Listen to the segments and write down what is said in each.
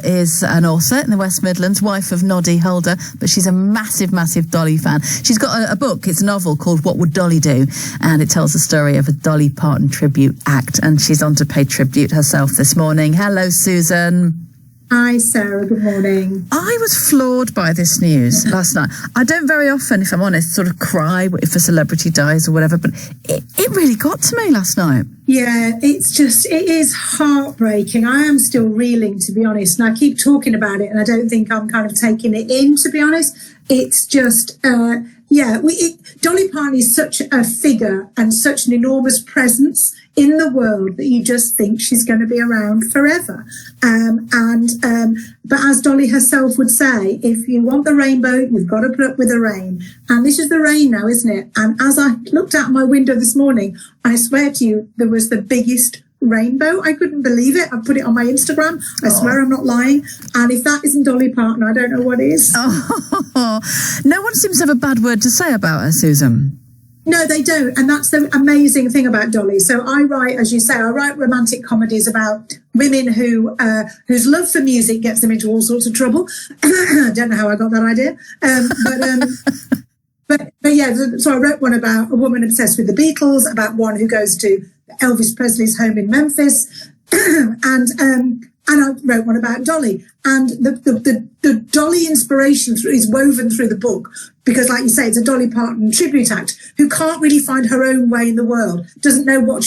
is an author in the West Midlands, wife of Noddy Holder, but she's a massive, massive Dolly fan. She's got a book, it's a novel called What Would Dolly Do? And it tells the story of a Dolly Parton tribute act, and she's on to pay tribute herself this morning. Hello, Suzan. Hi, Sarah. Good morning. I was floored by this news last night. I don't very often, if I'm honest, sort of cry if a celebrity dies or whatever, but it really got to me last night. Yeah, it is heartbreaking. I am still reeling, to be honest, and I keep talking about it, and I don't think I'm kind of taking it in, to be honest. It's just, Dolly Parton is such a figure and such an enormous presence in the world that you just think she's going to be around forever. But as Dolly herself would say, if you want the rainbow, you've got to put up with the rain. And this is the rain now, isn't it? And as I looked out my window this morning, I swear to you, there was the biggest rainbow. I couldn't believe it. I put it on my Instagram. I swear I'm not lying. And if that isn't Dolly Parton, I don't know what is. Oh, no one seems to have a bad word to say about her, Suzan. No, they don't. And that's the amazing thing about Dolly. So I write, as you say, I write romantic comedies about women whose love for music gets them into all sorts of trouble. I don't know how I got that idea. But yeah, so I wrote one about a woman obsessed with the Beatles, about one who goes to Elvis Presley's home in Memphis, and I wrote one about Dolly. And the Dolly inspiration is woven through the book because, like you say, it's a Dolly Parton tribute act who can't really find her own way in the world, doesn't know what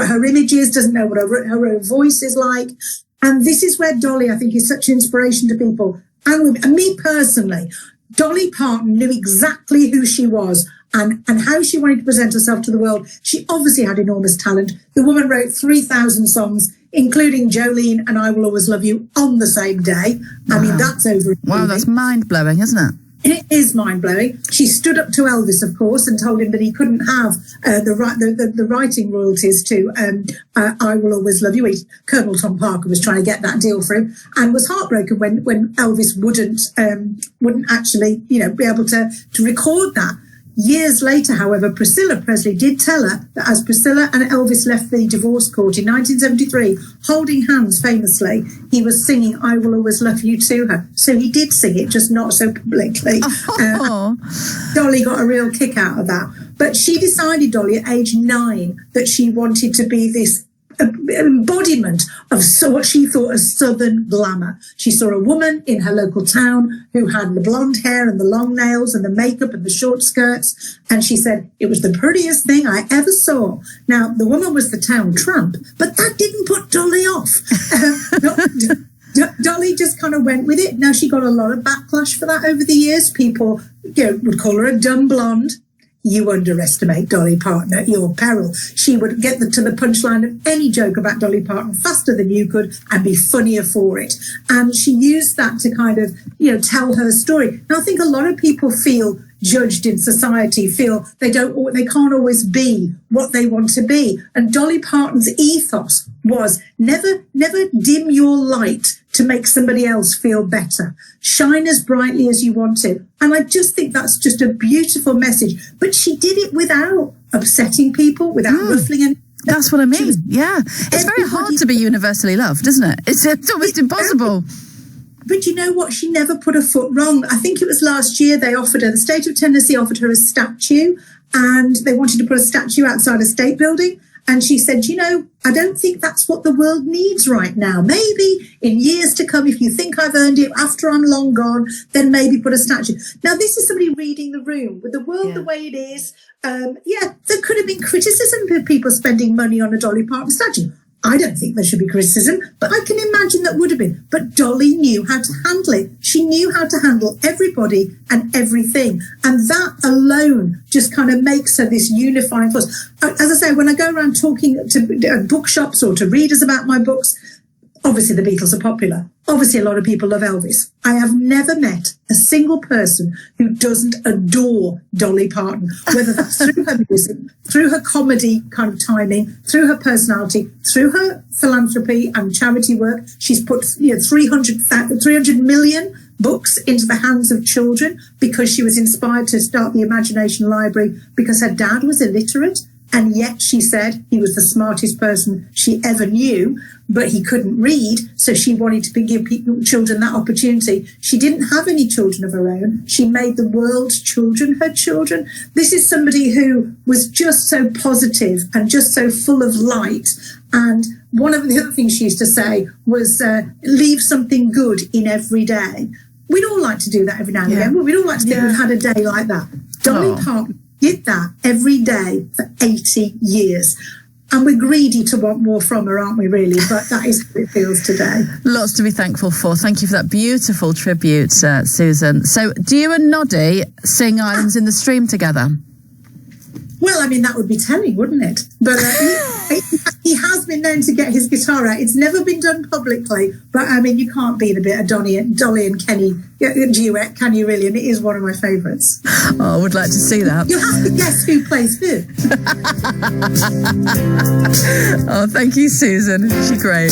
her image is, doesn't know what her own voice is like. And this is where Dolly, I think, is such an inspiration to people. And me personally, Dolly Parton knew exactly who she was and how she wanted to present herself to the world. She obviously had enormous talent. The woman wrote 3,000 songs, including Jolene and I Will Always Love You on the same day. Wow. I mean, that's over. Wow, that's mind-blowing, isn't it? It is mind-blowing. She stood up to Elvis, of course, and told him that he couldn't have the writing royalties to I Will Always Love You. Colonel Tom Parker was trying to get that deal for him and was heartbroken when Elvis wouldn't actually, be able to record that. Years later, however, Priscilla Presley did tell her that as Priscilla and Elvis left the divorce court in 1973, holding hands famously, he was singing I Will Always Love You to her. So he did sing it, just not so publicly. Dolly got a real kick out of that. But she decided, Dolly, at age 9, that she wanted to be this embodiment of what she thought as Southern glamour. She saw a woman in her local town who had the blonde hair and the long nails and the makeup and the short skirts, and she said it was the prettiest thing I ever saw. Now, the woman was the town tramp, but that didn't put Dolly off. Dolly just kind of went with it. Now, she got a lot of backlash for that over the years. People would call her a dumb blonde. You underestimate Dolly Parton at your peril. She would get to the punchline of any joke about Dolly Parton faster than you could and be funnier for it. And she used that to kind of, tell her story. Now, I think a lot of people feel judged in society, feel they can't always be what they want to be. And Dolly Parton's ethos was never dim your light to make somebody else feel better. Shine as brightly as you want to. And I just think that's just a beautiful message. But she did it without upsetting people, without ruffling anything. That's what I mean. Yeah. It's very hard to be universally loved, isn't it? It's almost impossible. But you know what? She never put a foot wrong. I think it was last year the state of Tennessee offered her a statue, and they wanted to put a statue outside a state building. And she said, I don't think that's what the world needs right now. Maybe in years to come, if you think I've earned it after I'm long gone, then maybe put a statue. Now, this is somebody reading the room with the world the way it is. There could have been criticism for people spending money on a Dolly Parton statue. I don't think there should be criticism, but I can imagine that would have been. But Dolly knew how to handle it. She knew how to handle everybody and everything. And that alone just kind of makes her this unifying force. As I say, when I go around talking to bookshops or to readers about my books, obviously the Beatles are popular. Obviously a lot of people love Elvis. I have never met a single person who doesn't adore Dolly Parton, whether that's through her music, through her comedy kind of timing, through her personality, through her philanthropy and charity work. She's put 300 million books into the hands of children because she was inspired to start the Imagination Library because her dad was illiterate. And yet, she said, he was the smartest person she ever knew, but he couldn't read. So she wanted to give children that opportunity. She didn't have any children of her own. She made the world's children her children. This is somebody who was just so positive and just so full of light. And one of the other things she used to say was, leave something good in every day. We'd all like to do that every now and again. Well, we'd all like to think we've had a day like that. Dolly Parton did that every day for 80 years. And we're greedy to want more from her, aren't we, really? But that is how it feels today. Lots to be thankful for. Thank you for that beautiful tribute, Suzan. So do you and Noddy sing Islands in the Stream together? Well, I mean, that would be telling, wouldn't it? But he has been known to get his guitar out. It's never been done publicly, but I mean, you can't beat a bit of Dolly and Kenny duet, can you really? And it is one of my favourites. Oh, I would like to see that. You'll have to guess who plays who. Oh, thank you, Suzan. She's great.